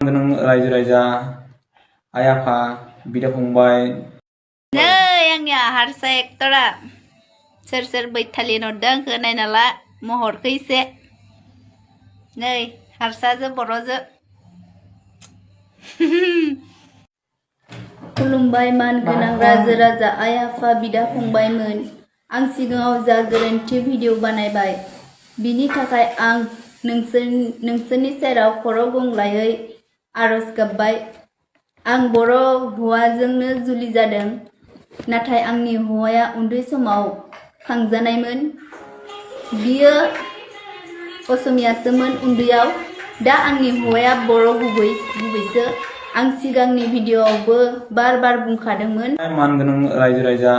गोनां रायजो राजा आइ आफा बिदा फंबाय नै आंनिया हारसा एक्टरा सोर सोर बैथालि नरदों आंखौ नायना ला महरखौ एसे नै हारसाजो बर'जो खुलुमबाय मान गोनां रायजो राजा आइ आफा बिदा फंबायमोन आं सिगाङाव जा गोरोन्थि भिडिअ बानायबाय बिनि थाखाय आं नोंसोरनि सेराव खर' गंग्लायै आरज गाबबाय आं बर' हौवाजोंनो जुलि जादों नाथाय आंनि हौवाया उन्दै समाव खांजानायमोन बियो असमियासोमोन उन्दैयाव दा आंनि हौवाया बर' गुबैसो आं सिगांनि भिडिअआवबो बार बुंखादोंमोन मान गोनां रायजो राजा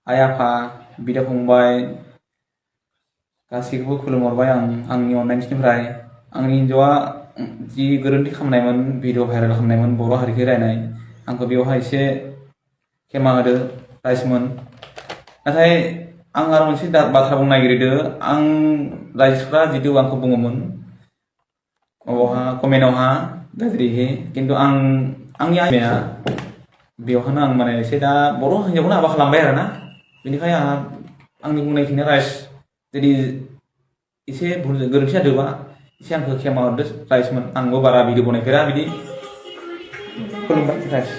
आइ आफा बिदा फंबाय गासैखौबो खुलुमहरबाय आंनि अननायनिफ्राय आंनि हिन्जावा जि गोरोन्थि खालामनायमोन भिडिअ भाइरेल खालामनायमोन बर' हारिखौ रायनाय आंखौ बेवहाय एसे खेमा होदो राइसमोन नाथाय आं आरो मोनसे बाथ्रा बुंनो नागिरदों आं राइजफ्रा जितु आंखौ बुङोमोन माबावहा कमेन्टआवहा गाज्रिहै खिन्थु आंनि आइमाया बेवहायनो आं माने एसे दा बर' हिन्जावखौनो हाबा खालामबाय आरोना बेनिखाय आंहा आंनि बुंनायखिनिया राइस जुदि एसे भुल गोरोन्थि जादोंबा एसे आंखौ खेमा हरदो राइसमोन आंबो बारा भिडिअ बनायफेरा बिदि खुलुमबाय राइस